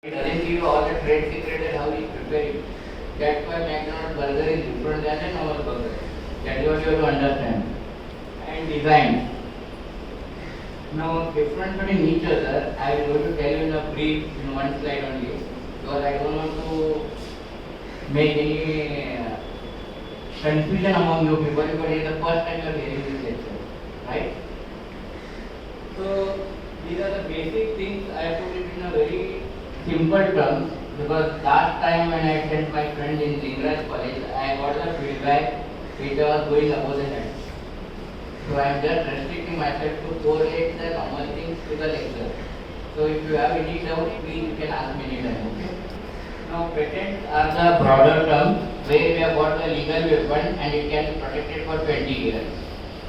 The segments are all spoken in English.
It doesn't give you all the trade secret and how you prepare it. That's why McDonald's burger is different than a normal burger. That is what you have to understand. And design. Now, different between each other, I am going to tell you in a brief, in one slide only, because I don't want to make any confusion among you people, because it is the first time you are hearing this lecture, right? So, these are the basic things. I have put it in a very simple terms, because last time when I sent my friend in Lingraj College, I got the feedback which was going above the head. So I am just restricting myself to correlate the normal things to the lecture. So if you have any doubt, please you can ask me anytime. Okay? Now patents are the broader term where we have got the legal weapon and it can be protected for 20 years.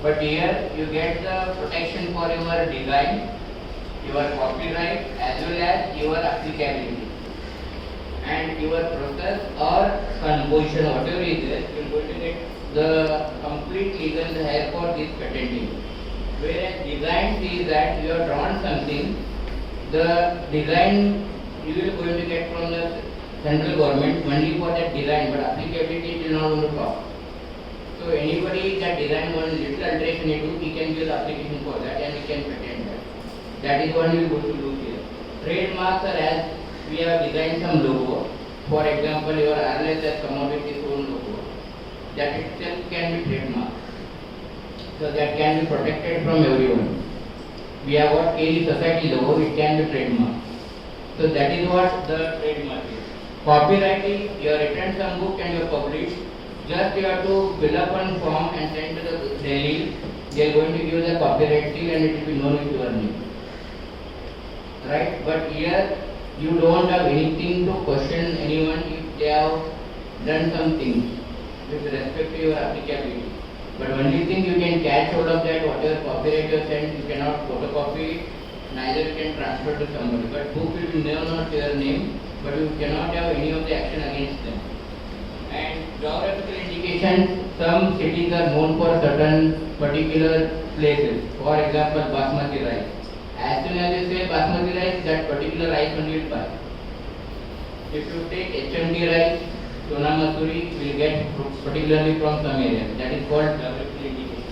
But here you get the protection for your design, your copyright as well as your applicability and your process or composition, whatever is there, you are going to get the complete legal hair for this patenting. Whereas design is that you have drawn something, the design you will going to get from the central government only for that design, but applicability is not going to talk. So anybody that design one little alteration he do, he can give the application for that and he can patent that. That is what we are going to do here. Trademarks are as we have designed some logo. For example, your airlines has come out with its own logo. That itself can be trademark. So that can be protected from everyone. We have got KD Society logo, it can be trademark. So that is what the trademark is. Copyright is you have written some book and you have published. Just you have to fill up one form and send to the Delhi. They are going to give the copyright seal and it will be known with your name. Right? But here you don't have anything to question anyone if they have done something with respect to your applicability. But only thing you can catch hold of that whatever copyright you have sent, you cannot photocopy it, neither you can transfer to somebody. But book will be known not your name, but you cannot have any of the action against them. And geographical indications, some cities are known for certain particular places. For example, Basmati rice. As soon as you say Basmati rice, that particular rice only will buy. If you take HMT rice, Sona Masuri will get particularly from some area. That is called geographical indication.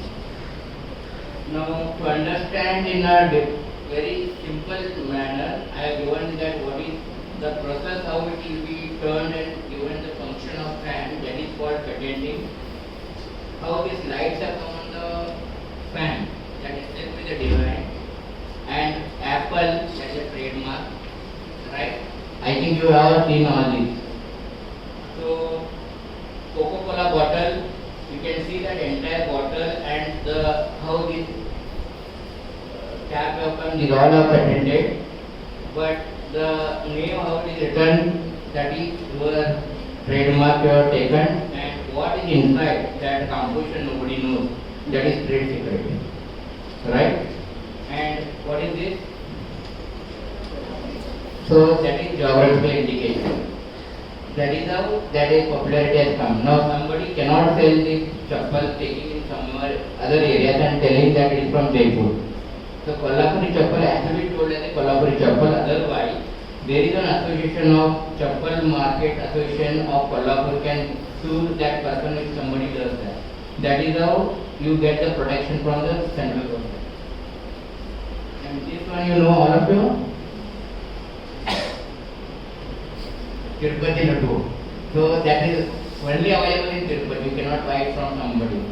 Now, to understand in a very simple manner, I have given that what is the process, how it will be turned and given the function of fan, that is called patenting. How these lights are come on the fan, that is set with the design. And Apple, that is a trademark, right? I think you have seen all these. So, Coca-Cola bottle, you can see that entire bottle and the how this cap open is all are patented, but the name how it is written, that is your trademark you have taken, and what is inside that composition nobody knows, that is trade secret, right? And what is this? So that is geographical indication. That is how that is popularity has come. Now somebody cannot sell this chappal taking in somewhere other areas and telling that it is from Jaipur. So Kolhapuri chappal has to be told as a Kolhapuri chappal. Otherwise, there is an association of chappal market association of Kolhapur can sue that person if somebody does that. That is how you get the protection from the central government. And this one you know all of you? Tirupati Laddu. So that is only available in Tirupati, you cannot buy it from somebody.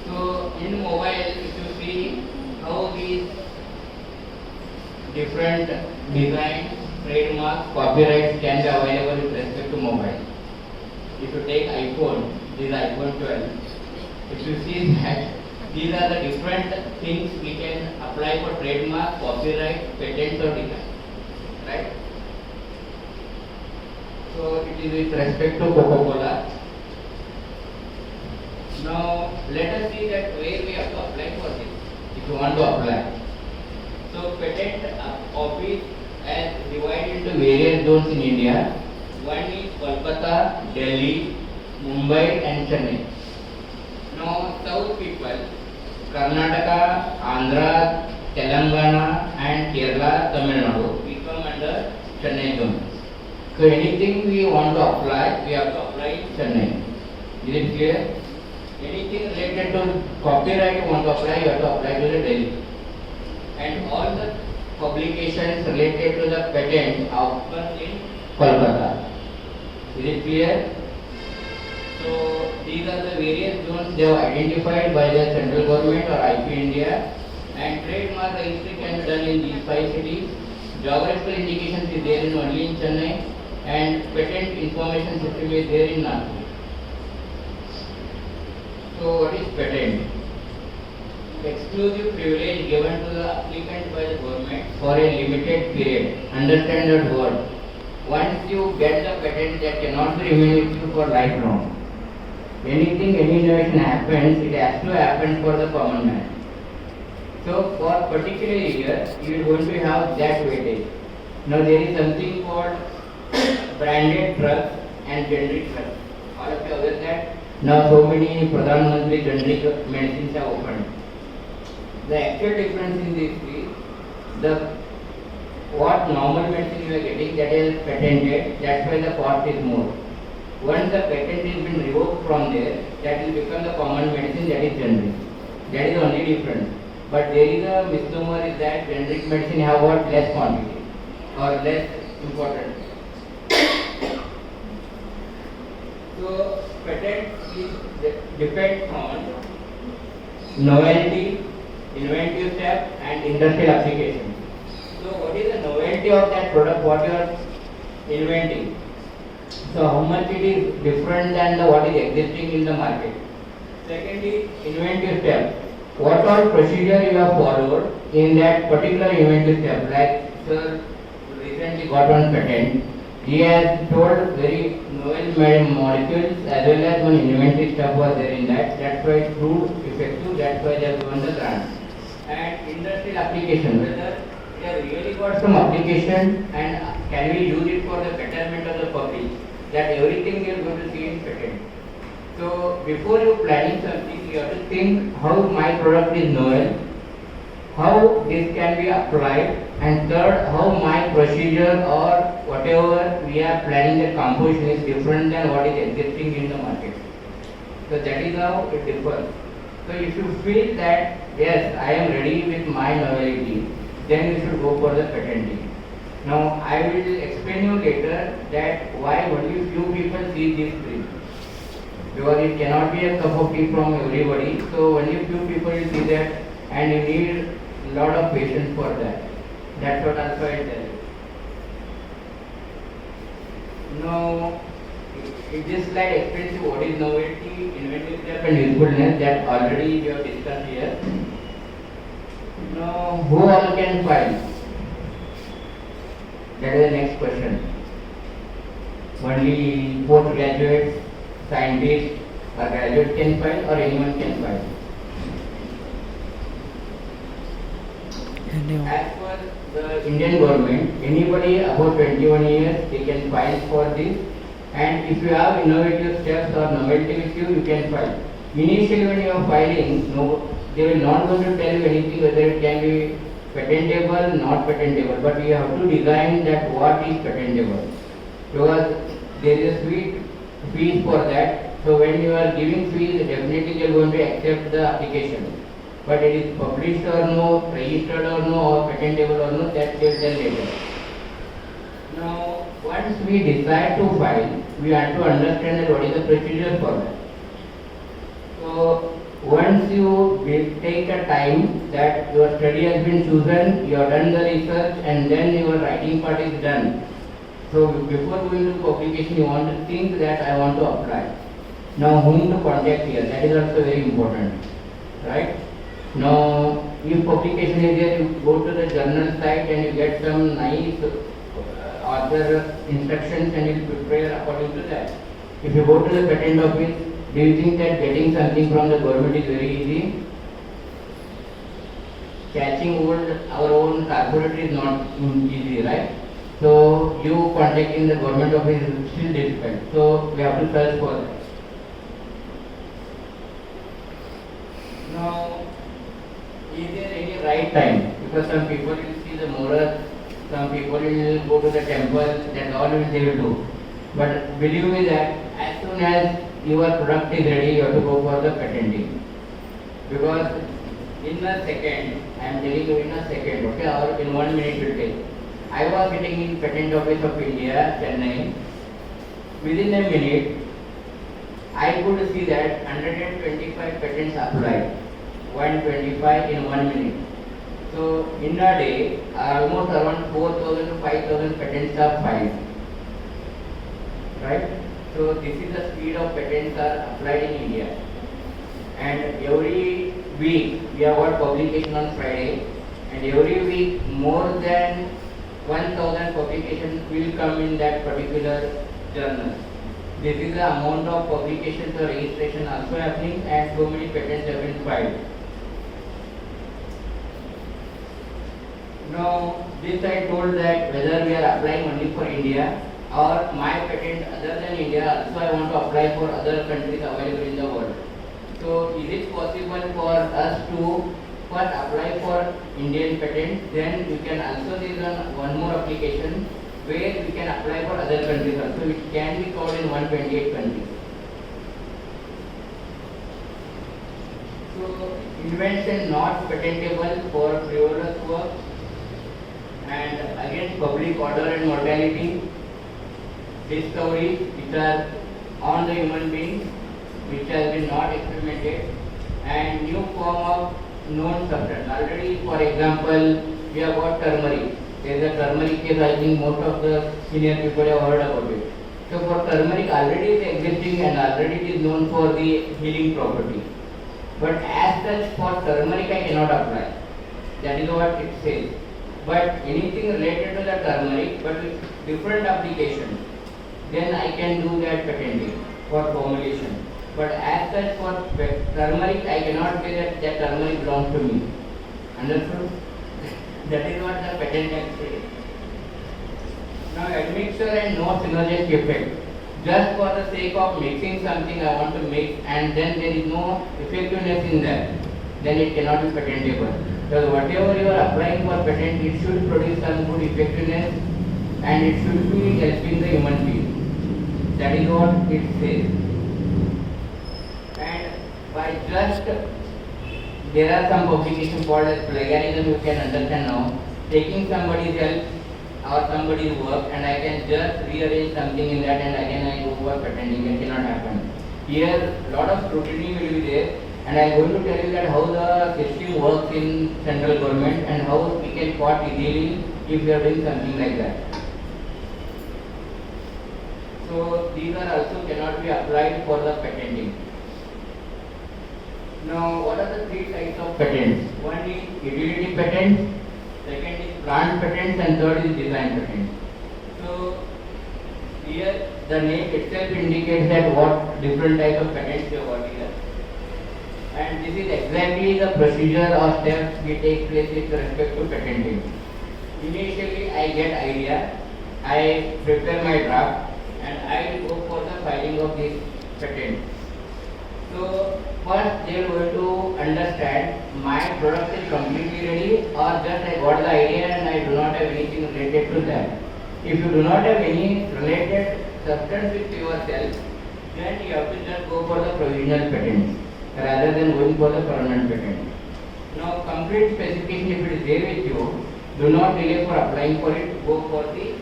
So in mobile, if you see how these different designs, trademarks, copyrights can be available with respect to mobile. If you take iPhone, this is iPhone 12. If you see that, these are the different things we can apply for trademark, copyright, patents or design. Right? So it is with respect to Coca-Cola. Now let us see that where we have to apply for this, if you want to apply. So patent office is divided into various zones in India. One is Kolkata, Delhi, Mumbai and Chennai. Now South people, Karnataka, Andhra, Telangana and Kerala, Tamil Nadu, we come Chennai zone. So anything we want to apply, we have to apply in Chennai. Is it clear? Anything related to copyright you want to apply, you have to apply to the Delhi. And all the publications related to the patent are open in Kolkata. Is it clear? So these are the various zones they have identified by the central government or IP India, and trademark registry can be done in these 5 cities. Geographical indications is there in only in Chennai, and patent information system is there in Nagpur. So what is patent? Exclusive privilege given to the applicant by the government for a limited period. Understand that word. Once you get the patent, that cannot be remain with you for lifelong. Anything, any innovation happens, it has to happen for the common man. So for particular year, you are going to have that weightage. Now there is something called branded drugs and generic drugs. All of you aware that now so many Pradhan Mantri generic medicines are opened. The actual difference in these three, what normal medicine you are getting, that is patented, that's why the cost is more. Once the patent is been revoked from there, that will become the common medicine, that is generic. That is the only difference. But there is a misnomer is that generic medicine have what less quantity or less important. So patent depends on novelty, inventive step and industrial application. So what is the novelty of that product, what you are inventing? So how much it is different than what is existing in the market. Secondly, inventive step. What all procedure you have followed in that particular inventive step. Like sir recently got one patent. He has told very novel molecules as well as one inventive step was there in that. That's why it proved effective. That's why they have given the grant. And industrial application, whether they have really got some application and can we use it for the betterment of the public. That everything you are going to see in patent. So before you planning something, you have to think how my product is novel, how this can be applied, and third, how my procedure or whatever we are planning the composition is different than what is existing in the market. So that is how it differs. So if you feel that yes, I am ready with my novelty, then you should go for the patenting. Now I will explain you later that why only few people see this dream. Because it cannot be a cup of tea from everybody. So only few people will see that, and you need a lot of patience for that. That's what also I tell you. Now, this slide explains you what is novelty, inventive step and usefulness, that already we have discussed here. Now, who all can file? That is the next question. Only postgraduates, scientists or graduates can file, or anyone can file? As per the Indian government, anybody above 21 years, they can file for this. And if you have innovative steps or novelty with you, you can file. Initially when you are filing, they will not going to tell you anything whether it can be patentable, not patentable, but you have to design that what is patentable. Because there is a sweet fees for that. So when you are giving fees, definitely they are going to accept the application. But it is published or no, registered or no, or patentable or no, that they will tell later. Now, once we decide to file, we have to understand that what is the procedure for that. So once you take a time that your study has been chosen, you have done the research, and then your writing part is done. So before going to publication, you want to think that I want to apply. Now whom to contact here, that is also very important, right? Now if publication is there, you go to the journal site and you get some nice author instructions and you prepare according to that. If you go to the patent office, do you think that getting something from the government is very easy? Catching our own corporate is not easy, right? So you contacting the government office is still difficult. So we have to search for that. Now, is there any right time? Because some people will see the moral some people will go to the temple, that's all they will do. But believe me that as soon as your product is ready, you have to go for the patenting. Because in a second, I am telling you in a second, okay, or in 1 minute will take. I was sitting in Patent Office of India, Chennai. Within a minute, I could see that 125 patents applied. 125 in 1 minute. So in a day, almost around 4,000 to 5,000 patents are filed. Right? So this is the speed of patents are applied in India. And every week we have got publication on Friday, and every week more than 1,000 publications will come in that particular journal. This is the amount of publications or registration also happening, and so many patents have been filed. Now, this I told that whether we are applying only for India or my patent other than India, also I want to apply for other countries available in the world. So, is it possible for us to first apply for Indian patent, then we can also there is one more application where we can apply for other countries also, which can be covered in 128 countries. So, invention not patentable for frivolous work and against public order and mortality, discoveries which are on the human beings, which has been not experimented, and new form of known substance. Already, for example, we have got turmeric. There is a turmeric case, I think most of the senior people have heard about it. So for turmeric already it is existing and already it is known for the healing property. But as such for turmeric I cannot apply. That is what it says. But anything related to the turmeric but with different application, then I can do that patenting for formulation. But as such for turmeric I cannot say that that turmeric belongs to me. Understood? That is what the patent act says. Now admixture and no synergistic effect. Just for the sake of mixing something I want to mix and then there is no effectiveness in that, then it cannot be patentable. Because whatever you are applying for patent, it should produce some good effectiveness and it should be helping the human being. That is what it says. And by just there are some publications called as plagiarism, you can understand now. Taking somebody's help or somebody's work and I can just rearrange something in that and again I go for patenting. It cannot happen. Here, lot of scrutiny will be there and I am going to tell you that how the system works in central government and how we can caught easily if we are doing something like that. So these are also cannot be applied for the patenting. Now, what are the three types of patents? One is utility patents, second is plant patents, and third is design patents. So, here the name itself indicates that what different types of patents we have got here. And this is exactly the procedure or steps we take place with respect to patenting. Initially, I get idea, I prepare my draft, and I will go for the filing of this patent. So, first they are going to understand my product is completely ready or just I got the idea and I do not have anything related to that. If you do not have any related substance with yourself, then you have to just go for the provisional patent rather than going for the permanent patent. Now, complete specification if it is there with you, do not delay for applying for it, go for the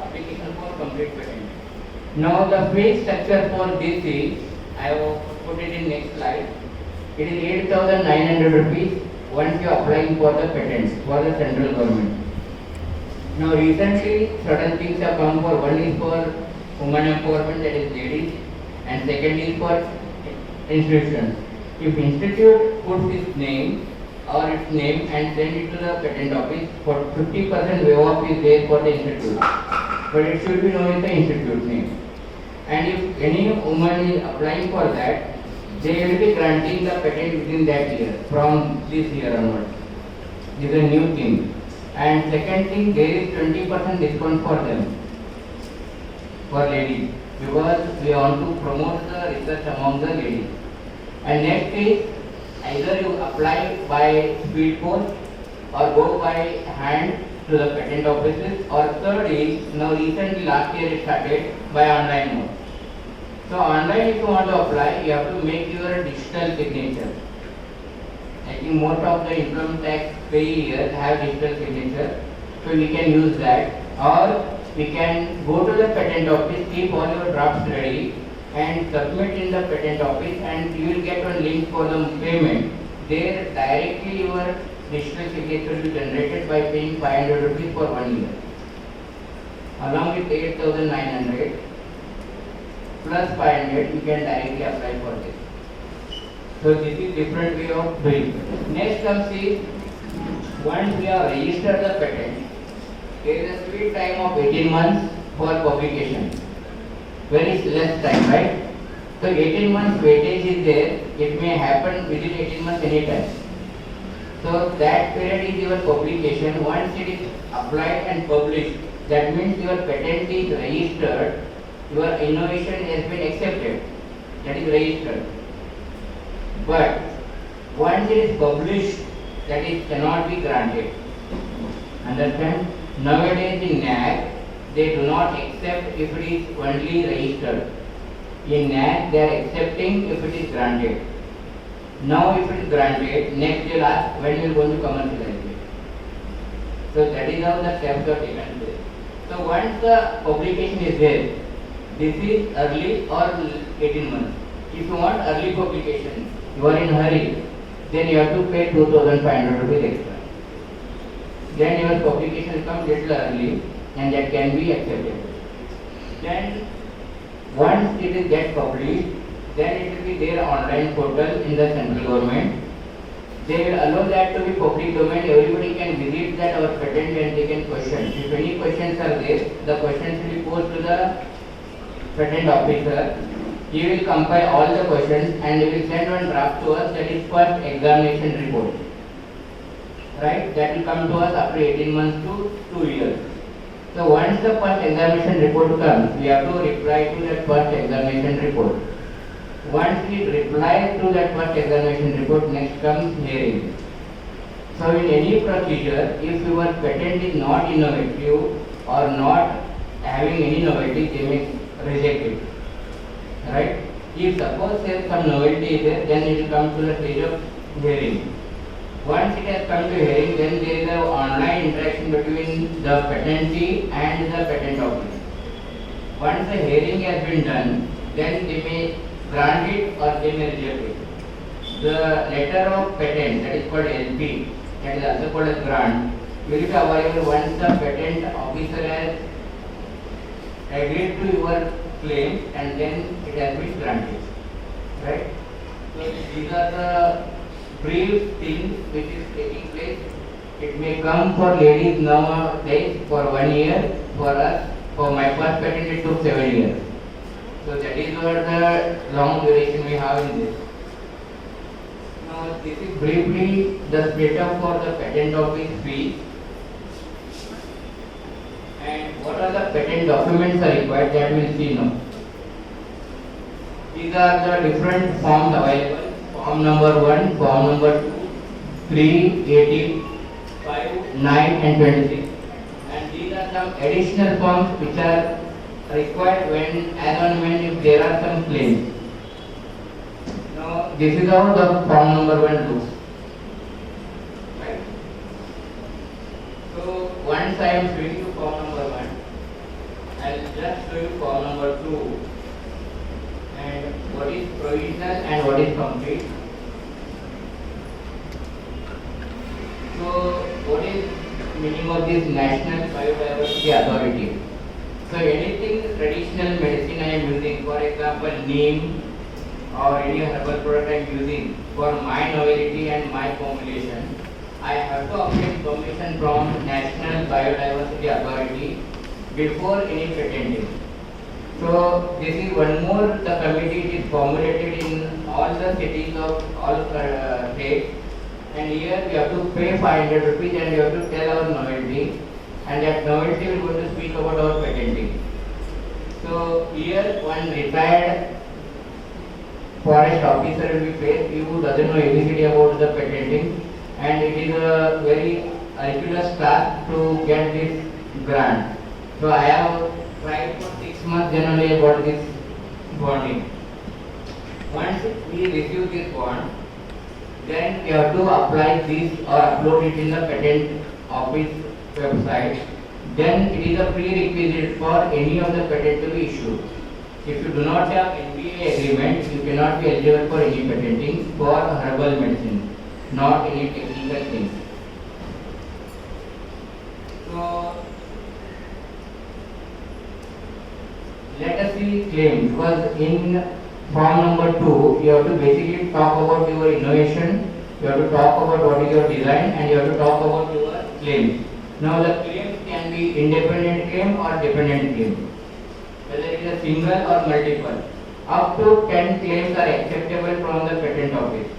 application for complete patent. Now, the fee structure for this is, I have put it in next slide. It is 8,900 rupees once you are applying for the patents for the central government. Now recently certain things have come for, one is for women empowerment, that is ladies, and second is for institutions. If institute puts its name or its name and send it to the patent office, for 50% waive off is there for the institute. But it should be known as the institute name. And if any woman is applying for that, they will be granting the patent within that year, from this year onwards. This is a new thing. And second thing, there is 20% discount for them, for ladies, because we want to promote the research among the ladies. And next is, either you apply by speed post or go by hand to the patent offices, or third is now recently last year it started by online mode. So online if you want to apply, you have to make your digital signature. I think most of the income tax payers have digital signature, so we can use that, or we can go to the patent office, keep all your drafts ready and submit in the patent office, and you will get one link for the payment. There directly your digital signature will be generated by paying 500 rupees for 1 year, along with 8,900 plus 500 you can directly apply for this. So this is different way of doing. Next comes is, once we have registered the patent, there is a sweet time of 18 months for publication. Very less time, right? So 18 months waitage is there. It may happen within 18 months any time. So that period is your publication. Once it is applied and published, that means your patent is registered, your innovation has been accepted. That is registered. But once it is published, that is cannot be granted. Understand? Nowadays in NAC, they do not accept if it is only registered. In NAC, they are accepting if it is granted. Now if it is granted, next they will ask when you are going to commercialize it. So that is how the steps are taken place. So once the publication is there, this is early or 18 months. If you want early publication, you are in a hurry, then you have to pay 2,500 rupees extra. Then your publication comes little early and that can be accepted. Then once it is get published, then it will be their online portal in the central government. They will allow that to be public domain. Everybody can visit that our patent and they can question. If any questions are there, the questions will be posed to the patent officer. He will compile all the questions and he will send one draft to us, that is first examination report. Right? That will come to us after 18 months to 2 years. So once the first examination report comes, we have to reply to that first examination report. Once we reply to that first examination report, next comes hearing. So in any procedure, if your patent is not innovative or not having any novelty, they may reject it. Right? If suppose there some novelty is there, then it will come to the stage of hearing. Once it has come to hearing, then there is an online interaction between the patentee and the patent office. Once the hearing has been done, then they may grant it or they may reject it. The letter of patent, that is called LP, that is also called as grant, will be available once the patent officer has agreed to your claim and then it has been granted. Right? So these are the brief things which is taking place. It may come for ladies nowadays for 1 year, for us, for my first patent it took 7 years. So that is what the long duration we have in this. Now this is briefly the setup for the patent office fee. And what are the patent documents are required, that we will see now. These are the different forms available. Form number 1, form number 2, 3, 18, 5, 9 and 26. And these are some additional forms which are required when, as and when if there are some claims. Now this is how the form number 1 looks. Right? So once I am showing you form number 1, I will just show you form number 2. And what is provisional and what is complete. So what is meaning of this National Biodiversity Authority? So anything traditional medicine I am using, for example neem or any herbal product I am using for my novelty and my formulation, I have to obtain permission from National Biodiversity Authority before any patenting. So this is one more, the committee is formulated in all the cities of all states, and here we have to pay 500 rupees and we have to tell our novelty, and that novelty we are going to speak about our patenting. So here one retired forest officer will be paid, who doesn't know ABCD about the patenting, and it is a very Hercules task to get this grant. So I have tried for 6 months, then only I got this bonding. Once we receive this bond, then we have to apply this or upload it in the patent office website. Then it is a prerequisite for any of the patent to be issued. If you do not have NBA agreement, you cannot be eligible for any patenting for herbal medicine, not any technical things. So let us see claim, because in form number 2 you have to basically talk about your innovation, you have to talk about what is your design, and you have to talk about your claims. Now the claims can be independent claim or dependent claim, whether it is a single or multiple. Up to 10 claims are acceptable from the patent office.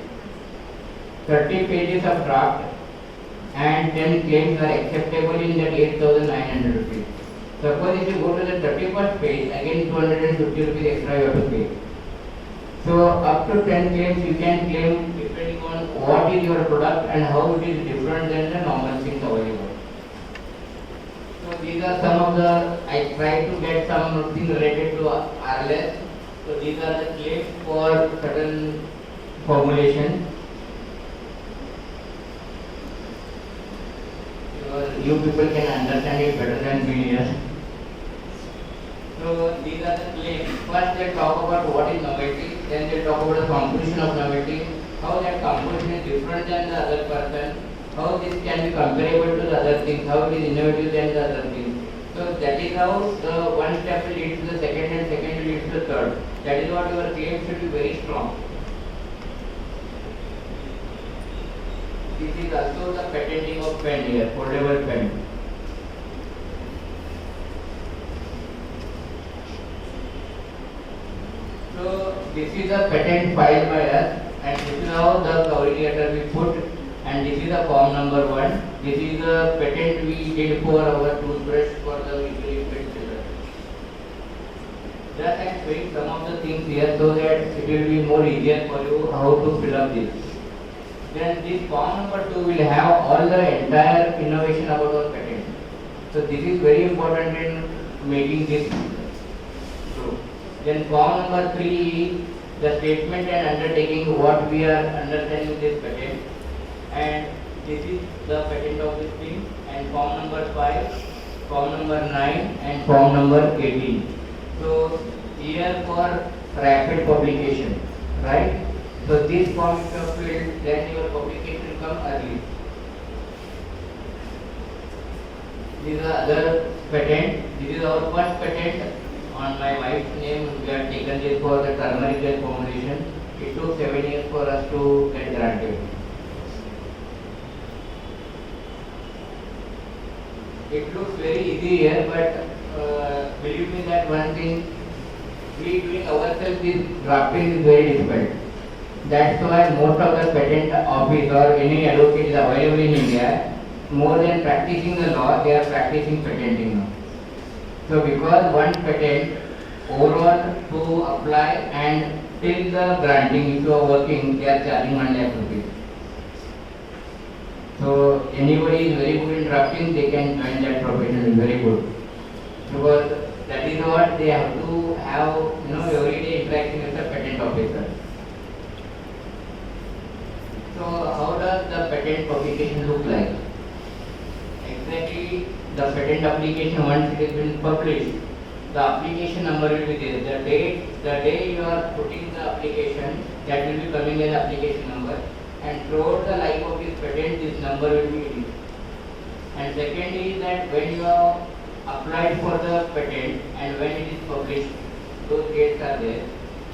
30 pages of draft and 10 claims are acceptable in that 8,900 rupees. Suppose if you go to the 31st page, again 250 rupees extra you have to pay. So up to 10 claims you can claim depending on what is your product and how it is different than the normal things available. So these are some of the, I try to get something related to RLS. So these are the claims for certain formulation. You people can understand it better than me here. So these are the claims. First they talk about what is novelty, then they talk about the composition of novelty, how that composition is different than the other person, how this can be comparable to the other things, how it is innovative than the other things. So that is how the one step will lead to the second and second will lead to the third. That is what your claim should be very strong. This is also the patenting of pen here, foldable pen. So this is a patent filed by us, and this is how the covering letter we put, and this is the form number 1. This is the patent we did for our toothbrush for the visually impaired children. Just I am showing some of the things here so that it will be more easier for you how to fill up this. Then this form number 2 will have all the entire innovation about our patent. So this is very important in making this true. Then form number 3 is the statement and undertaking what we are understanding this patent, and this is the patent of this thing. And form number 5, form number 9, and form number 18. So here for rapid publication, right? So this form if you have filled, then your publication will come early. This is other patent. This is our first patent on my wife's name. We have taken this for the turmeric gel formulation. It took 7 years for us to get granted. It looks very easy here, but believe me that one thing, we doing ourselves this drafting is very difficult. That's why most of the patent office or any advocate is available in India. More than practicing the law, they are practicing patenting now. So because one patent overall to apply and till the granting, if you are working, they are charging 1 lakh rupees. So anybody is very good in drafting, they can join that profession, is very good. Because that is what they have to have, everyday interaction with the patent officer. So how does the patent publication look like? Exactly, the patent application, once it has been published, the application number will be there. The day you are putting the application, that will be coming as application number, and throughout the life of this patent, this number will be released. And second is that when you have applied for the patent and when it is published, those dates are there.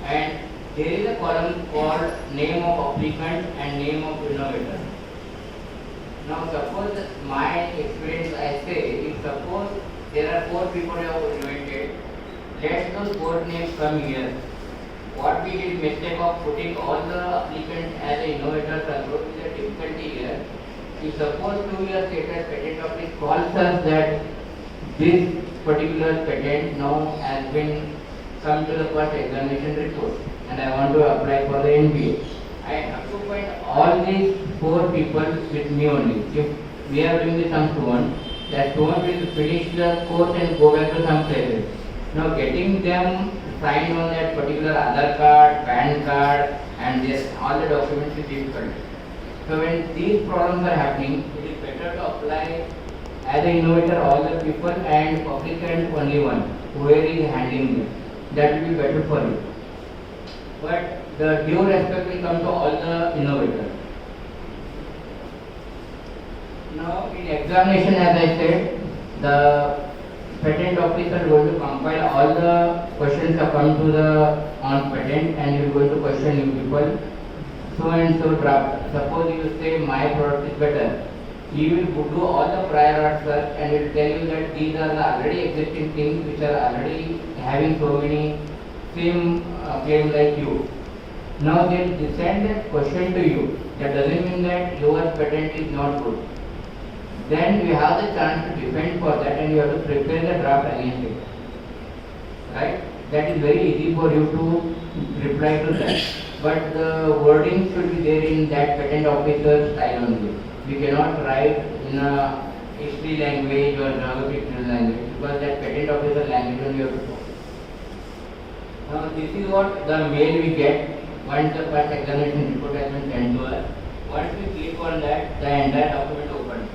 And there is a column called name of applicant and name of innovator. Now suppose my experience I say, if suppose there are 4 people who have invented, let those 4 names come here. What we did mistake of putting all the applicants as an innovator control is a difficulty here. If suppose 2 years later patent office calls us that this particular patent now has been come to the first examination report and I want to apply for the NBA, I have to find all these 4 people with me only. If we are doing with some student, that student will finish the course and go back to some places. Now getting them signed on that particular Aadhaar card, PAN card, and this all the documents is difficult. So when these problems are happening, it is better to apply as an innovator all the people and applicant only one, whoever is handling this. That will be better for you. But the due respect will come to all the innovators. Now in examination, as I said, the patent officer is going to compile all the questions that come to the on patent, and he is going to question you people. So and so draft. Suppose you say my product is better. He will do all the prior art search and will tell you that these are the already existing things which are already having so many same claim like you. Now they will send that question to you. That doesn't mean that your patent is not good. Then you have the chance to defend for that and you have to prepare the draft against it. Right? That is very easy for you to reply to that. But the wording should be there in that patent officer style only. You cannot write in a history language or geographical language because that patent officer language only you have to follow. Now this is what the mail we get once the first examination report has been sent to us. Once we click on that, the entire document opens.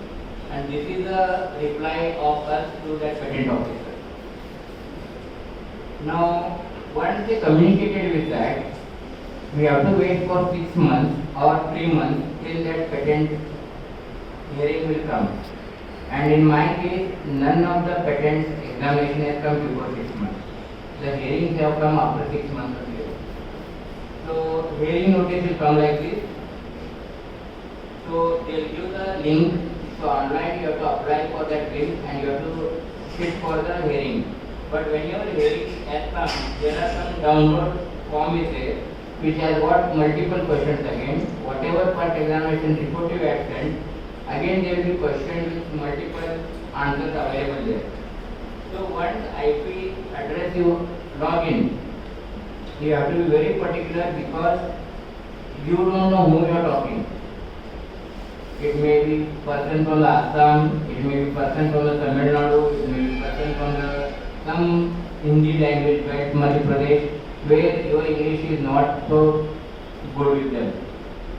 And this is the reply of us to that patent officer. Now, once they communicated with that, we have to wait for 6 months or 3 months till that patent hearing will come. And in my case, none of the patent examination has come before 6 months. The hearings have come after 6 months only. So, hearing notice will come like this. So, they will give the link. So, online you have to apply for that link and you have to sit for the hearing. But when your hearing has come, there are some download form is there which has got multiple questions again. Whatever first examination report you have sent, again there will be questions with multiple answers available there. So once IP address you log in, you have to be very particular because you don't know who you are talking. It may be person from the Assam, it may be person from the Tamil Nadu, it may be person from the some Hindi language, right, Madhya Pradesh, where your English is not so good with them.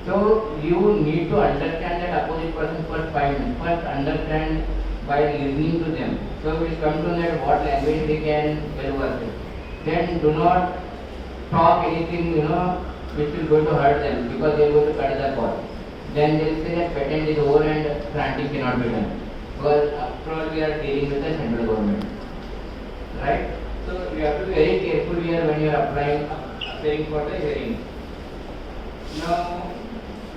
So you need to understand that opposite person first 5 minutes. First understand by listening to them. So we come to know what language they can well work with. Then do not talk anything, which will go to hurt them because they are going to cut the call. Then they will say that patent is over and granting cannot be done. Because after all we are dealing with the central government. Right? So you have to be very careful here when you are applying for the hearing. Now,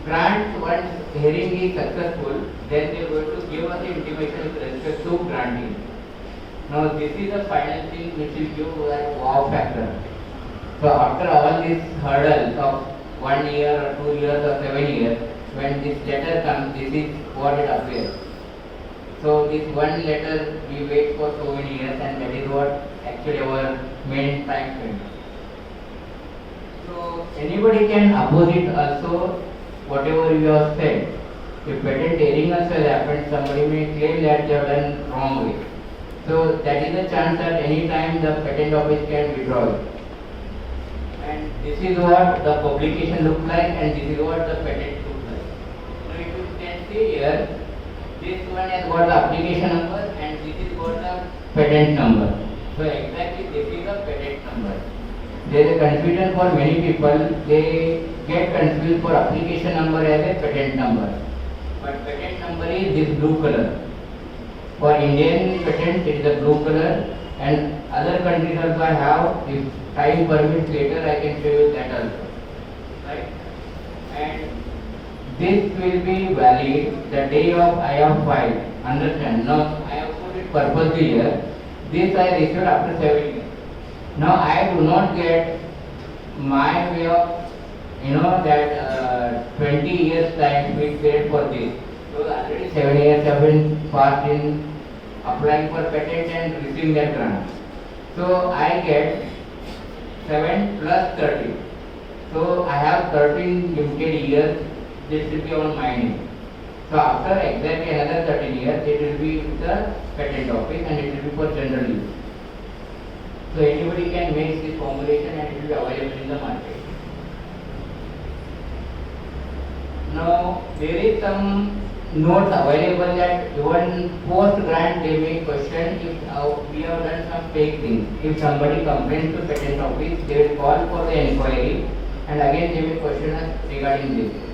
grant once hearing is successful, then they are going to give us the intimation with respect to granting. Now, this is the final thing which will give that wow factor. So after all these hurdles of 1 year or 2 years or 7 years, when this letter comes, this is what it appears. So this one letter we wait for so many years and that is what actually our main time frame. So anybody can oppose it also, whatever you have said. If patent hearing also has happened, somebody may claim that they have done wrong way. So that is a chance that any time the patent office can withdraw it. And this is what the publication looks like and this is what the patent looks like. Now if you can see here, this one has got the application number and this is got the patent number. So exactly this is the patent number. There is a confusion for many people. They get confused for application number as a patent number. But patent number is this blue color. For Indian patents it is a blue color and other countries also I have. If time permits later I can show you that also. Right? And this will be valid the day of I have filed. Understand? Now I have put it purposely here. This I received after 7 years. Now I do not get my way of, that 20 years time period for this. So already 7 years have been passed in applying for patent and receiving that grant. So I get 7 plus 30. So I have 13 limited years. This will be on my name. So after exactly another 13 years, it will be with the patent office and it will be for general use. So anybody can make this formulation and it will be available in the market. Now there is some notes available that even post grant they may question if we have done some fake things. If somebody complains to patent office, they will call for the inquiry and again they will question us regarding this.